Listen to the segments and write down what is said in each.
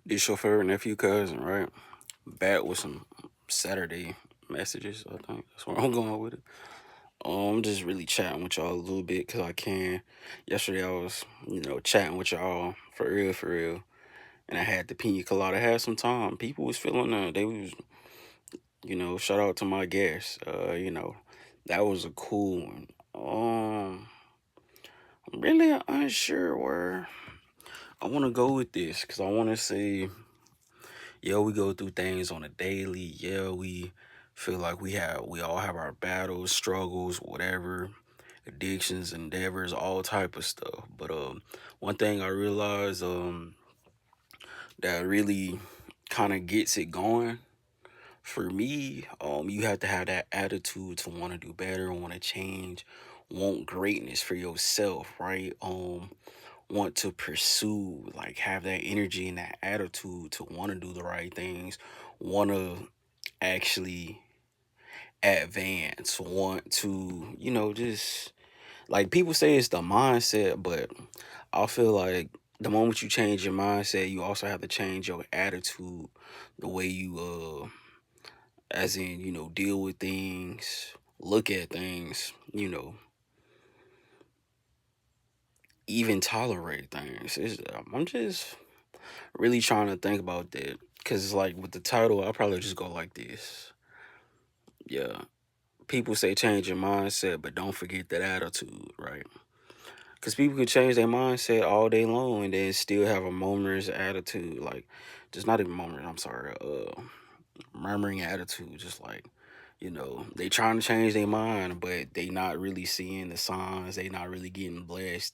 It's your favorite nephew cousin, right? Back with some Saturday messages. I think that's where I'm going with it. I'm just really chatting with y'all a little bit because I can. Yesterday I was, chatting with y'all for real, and I had the pina colada. I had some time. People was feeling they was, shout out to my guests. That was a cool one. I'm really unsure where I want to go with this because I want to say, yeah, we go through things on a daily. Yeah, we feel like we all have our battles, struggles, whatever, addictions, endeavors, all type of stuff. But one thing I realized that really kind of gets it going for me, you have to have that attitude to want to do better, want to change, want greatness for yourself, right? Want to pursue, like have that energy and that attitude to want to do the right things, want to actually advance, want to, just like people say it's the mindset, but I feel like the moment you change your mindset, you also have to change your attitude, the way you, as in, deal with things, look at things, even tolerate things. I'm just really trying to think about that because it's like with the title, I'll probably just go like this. Yeah, people say change your mindset, but don't forget that attitude, right? Because people could change their mindset all day long and then still have a momentous attitude, like just not even moment. I'm sorry, murmuring attitude, just like they trying to change their mind, but they not really seeing the signs. They not really getting blessed.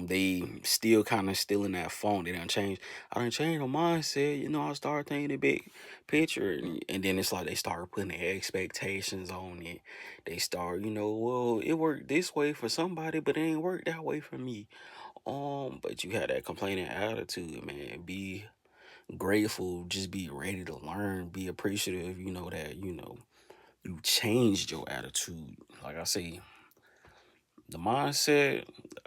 They still kind of still in that phone. They don't change. I done changed my mindset. I started thinking the big picture, and then it's like they start putting their expectations on it. They start, well, it worked this way for somebody, but it ain't worked that way for me. But you had that complaining attitude, man. Be grateful. Just be ready to learn. Be appreciative. That you changed your attitude. Like I say, the mindset,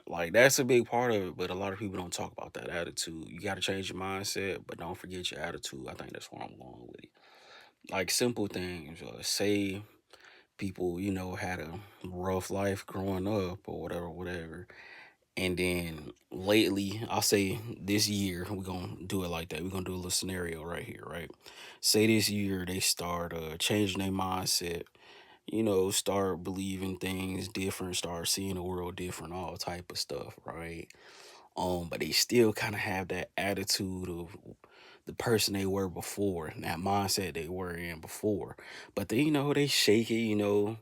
like that's a big part of it, but a lot of people don't talk about that attitude. You got to change your mindset, but don't forget your attitude. I think that's where I'm going with it. Like simple things, say people, had a rough life growing up or whatever, whatever. And then lately, I'll say this year, we're going to do it like that. We're going to do a little scenario right here, right? Say this year they start changing their mindset, start believing things different, start seeing the world different, all type of stuff, right? But they still kind of have that attitude of the person they were before, and that mindset they were in before. But then, they shake it,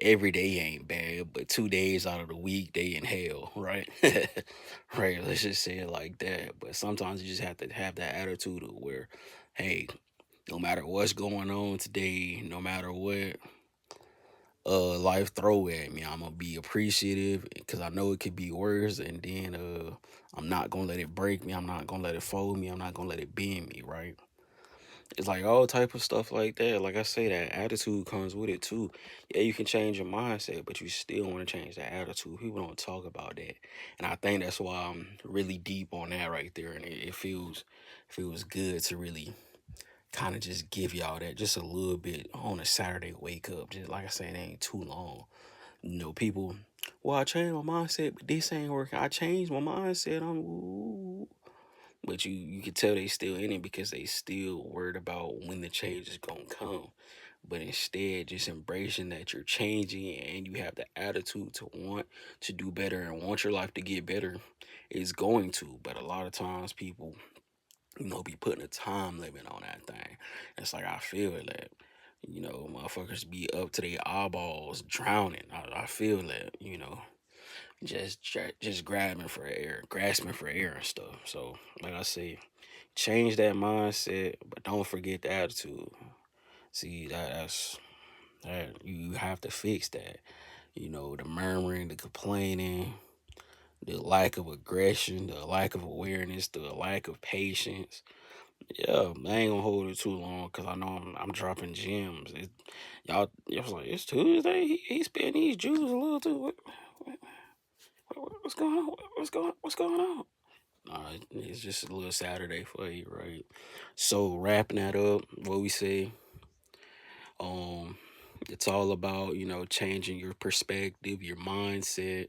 every day ain't bad, but 2 days out of the week they in hell, right? Right, let's just say it like that. But sometimes you just have to have that attitude of where, hey, no matter what's going on today, no matter what life throw at me, I'm gonna be appreciative because I know it could be worse, and then I'm not gonna let it break me, I'm not gonna let it fold me, I'm not gonna let it bend me, right? It's like all type of stuff like that. Like I say, that attitude comes with it too. Yeah, you can change your mindset, but you still want to change that attitude. People don't talk about that, and I think that's why I'm really deep on that right there, and it feels good to really kind of just give y'all that just a little bit on a Saturday wake up. Just like I said, it ain't too long. People, well, I changed my mindset, but this ain't working. I changed my mindset. Ooh. But you can tell they still in it because they still worried about when the change is gonna come. But instead, just embracing that you're changing and you have the attitude to want to do better and want your life to get better is going to. But a lot of times people, be putting a time limit on that thing. It's like I feel that, motherfuckers be up to their eyeballs drowning. I feel that, just grabbing for air, grasping for air and stuff. So, like I say, change that mindset, but don't forget the attitude. See, that you have to fix that. The murmuring, the complaining, the lack of aggression, the lack of awareness, the lack of patience. Yeah, I ain't gonna hold it too long because I know I'm dropping gems. Y'all was like, it's Tuesday. He spitting these Jews a little too. What's going on? What's going on? It's just a little Saturday for you, right? So wrapping that up, what we say, um, it's all about, changing your perspective, your mindset,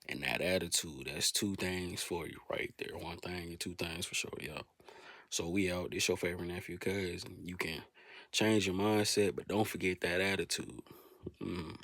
and that attitude. That's two things for you right there. One thing and two things for sure, yeah. So we out. This your favorite nephew, cuz, and you can change your mindset, but don't forget that attitude. Mm.